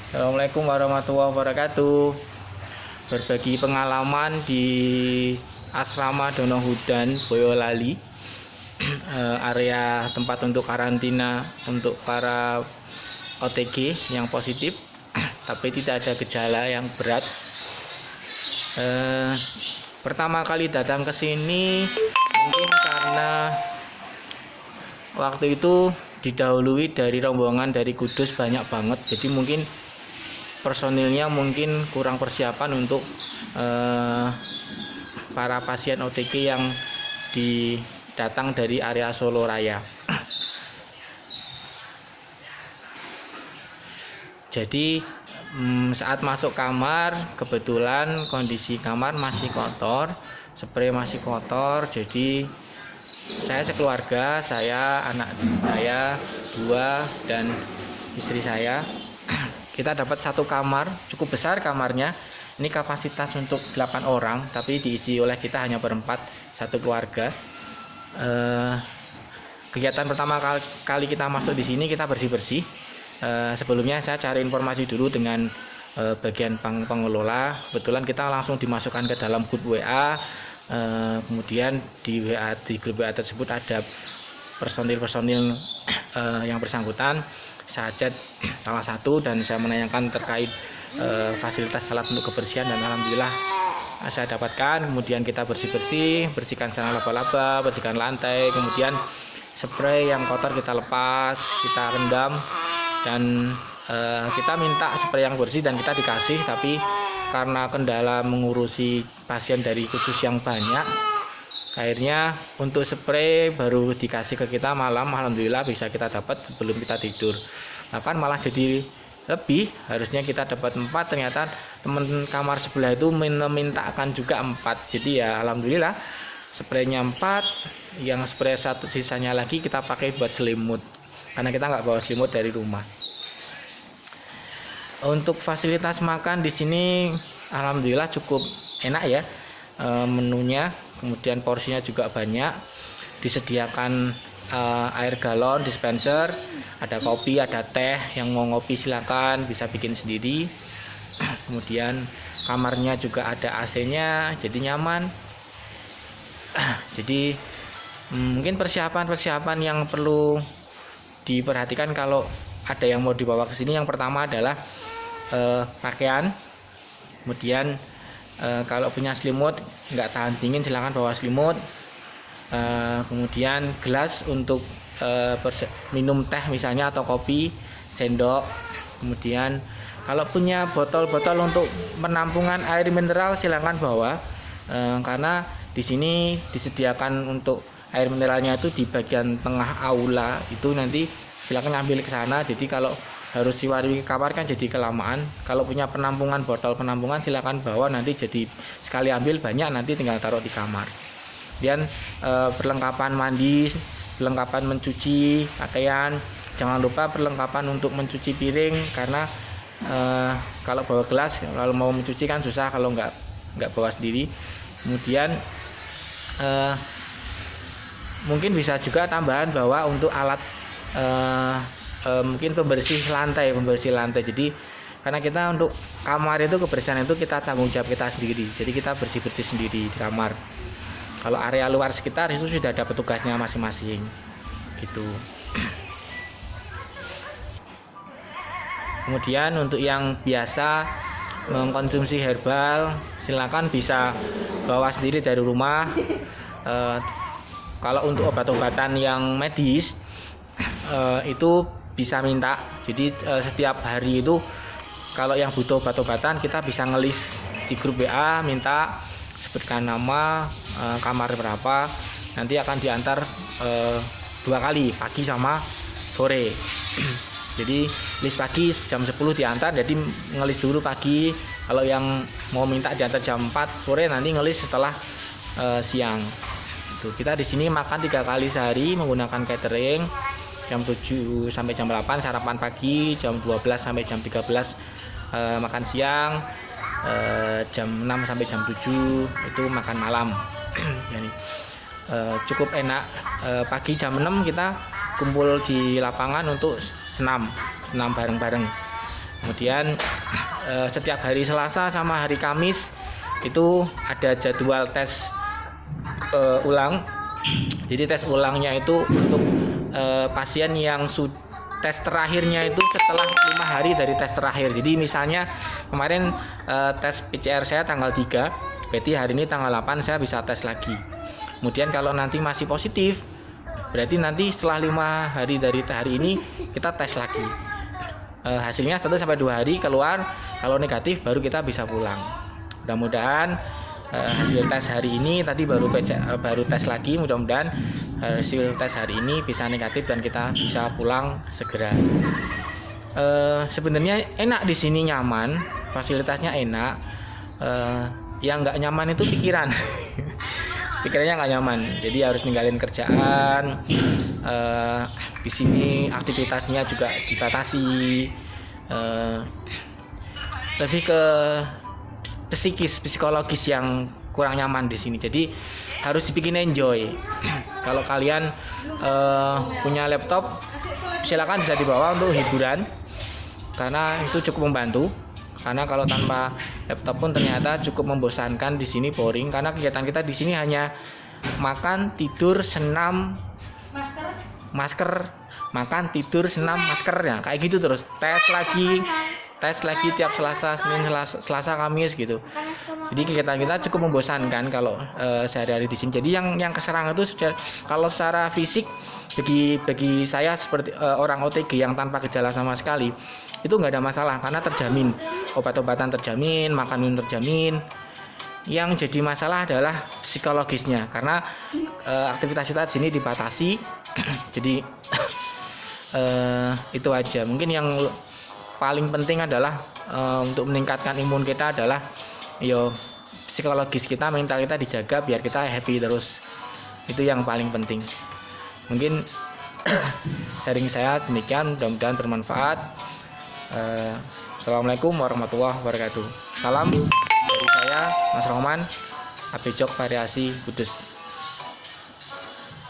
Assalamualaikum warahmatullahi wabarakatuh. Berbagi pengalaman di Asrama Dono Hudan Boyolali, area tempat untuk karantina untuk para OTG yang positif tapi tidak ada gejala yang berat. Pertama kali datang ke sini mungkin karena waktu itu didahului dari rombongan dari Kudus banyak banget, jadi mungkin personilnya mungkin kurang persiapan untuk para pasien OTG yang datang dari area Solo Raya. Jadi saat masuk kamar, kebetulan kondisi kamar masih kotor, spray masih kotor. Jadi saya sekeluarga, saya, anak saya 2 dan istri saya, kita dapat satu kamar, cukup besar kamarnya. Ini kapasitas untuk 8 orang, tapi diisi oleh kita hanya berempat, satu keluarga. Kegiatan pertama kali kita masuk di sini, kita bersih-bersih. Sebelumnya saya cari informasi dulu dengan bagian pengelola. Kebetulan kita langsung dimasukkan ke dalam grup WA. Kemudian di grup WA tersebut ada personil yang bersangkutan. Saya chat salah satu dan saya menanyakan terkait fasilitas alat untuk kebersihan, dan alhamdulillah saya dapatkan. Kemudian kita bersihkan sarang laba-laba, bersihkan lantai, kemudian spray yang kotor kita lepas, kita rendam, dan kita minta spray yang bersih dan kita dikasih. Tapi karena kendala mengurusi pasien dari Kudus yang banyak, akhirnya untuk spray baru dikasih ke kita malam. Alhamdulillah bisa kita dapat sebelum kita tidur. Bahkan malah jadi lebih, harusnya kita dapat 4, ternyata teman kamar sebelah itu memintakan juga 4. Jadi ya alhamdulillah spraynya 4, yang spray satu sisanya lagi kita pakai buat selimut karena kita nggak bawa selimut dari rumah. Untuk fasilitas makan di sini alhamdulillah cukup enak ya, menunya, kemudian porsinya juga banyak, disediakan air galon, dispenser, ada kopi, ada teh. Yang mau ngopi silakan, bisa bikin sendiri. Kemudian kamarnya juga ada AC-nya, jadi nyaman. Jadi mungkin persiapan yang perlu diperhatikan kalau ada yang mau dibawa ke sini, yang pertama adalah pakaian. Kemudian kalau punya selimut nggak tahan dingin, silahkan bawa selimut. Kemudian gelas untuk minum teh misalnya atau kopi, sendok. Kemudian kalau punya botol-botol untuk penampungan air mineral silahkan bawa, karena di sini disediakan untuk air mineralnya itu di bagian tengah aula itu, nanti silahkan ngambil ke sana. Jadi kalau harus diwari kamar kan jadi kelamaan. Kalau punya botol penampungan silakan bawa, nanti jadi sekali ambil banyak, nanti tinggal taruh di kamar. Kemudian perlengkapan mandi, perlengkapan mencuci pakaian, jangan lupa perlengkapan untuk mencuci piring, karena kalau bawa gelas, kalau mau mencuci kan susah kalau nggak bawa sendiri. Kemudian mungkin bisa juga tambahan bahwa untuk alat mungkin pembersih lantai. Jadi karena kita untuk kamar itu, kebersihan itu kita tanggung jawab kita sendiri, jadi kita bersih sendiri di kamar. Kalau area luar sekitar itu sudah ada petugasnya masing-masing gitu. Kemudian untuk yang biasa mengkonsumsi herbal, silakan bisa bawa sendiri dari rumah. Kalau untuk obat-obatan yang medis itu bisa minta. Jadi setiap hari itu kalau yang butuh obat-obatan, kita bisa ngelis di grup WA, minta, sebutkan nama, kamar berapa, nanti akan diantar 2 kali, pagi sama sore. Jadi list pagi jam 10 diantar, jadi ngelis dulu pagi. Kalau yang mau minta diantar jam 4 sore, nanti ngelis setelah siang. Kita di sini makan 3 kali sehari menggunakan catering. Jam 7 sampai jam 8 sarapan pagi, jam 12 sampai jam 13 makan siang, jam 6 sampai jam 7 itu makan malam. Jadi cukup enak. Pagi jam 6 kita kumpul di lapangan untuk senam bareng-bareng. Kemudian setiap hari Selasa sama hari Kamis itu ada jadwal tes ulang. Jadi tes ulangnya itu untuk pasien yang tes terakhirnya itu setelah 5 hari dari tes terakhir. Jadi misalnya kemarin tes PCR saya tanggal 3, berarti hari ini tanggal 8 saya bisa tes lagi. Kemudian kalau nanti masih positif, berarti nanti setelah 5 hari dari hari ini kita tes lagi. Hasilnya 1-2 hari keluar, kalau negatif baru kita bisa pulang. Mudah-mudahan hasil tes hari ini tadi baru tes lagi, mudah-mudahan hasil tes hari ini bisa negatif dan kita bisa pulang segera. Sebenarnya enak di sini, nyaman, fasilitasnya enak. Yang nggak nyaman itu pikiran. Pikirannya nggak nyaman, jadi harus ninggalin kerjaan. Di sini aktivitasnya juga dibatasi, lebih ke psikologis yang kurang nyaman di sini. Jadi harus dibikin enjoy. Kalau kalian punya laptop, silakan bisa dibawa untuk hiburan, karena itu cukup membantu. Karena kalau tanpa laptop pun ternyata cukup membosankan di sini, boring. Karena kegiatan kita di sini hanya makan, tidur, senam, masker, makan, tidur, senam, masker, ya kayak gitu terus. Tes lagi tiap Selasa, Senin, Selasa, Kamis gitu. Jadi kegiatan kita cukup membosankan kalau sehari-hari di sini. Jadi yang keserang itu kalau secara fisik bagi saya seperti orang OTG yang tanpa gejala sama sekali itu nggak ada masalah, karena terjamin obat-obatan terjamin, makan minum terjamin. Yang jadi masalah adalah psikologisnya, karena aktivitas kita di sini dibatasi. Jadi itu aja. Mungkin yang paling penting adalah untuk meningkatkan imun kita adalah psikologis kita, mental kita dijaga biar kita happy terus. Itu yang paling penting. Mungkin sharing saya demikian, mudah-mudahan bermanfaat. Assalamualaikum warahmatullahi wabarakatuh. Salam dari saya, Mas Roman, Abejok Variasi Kudus.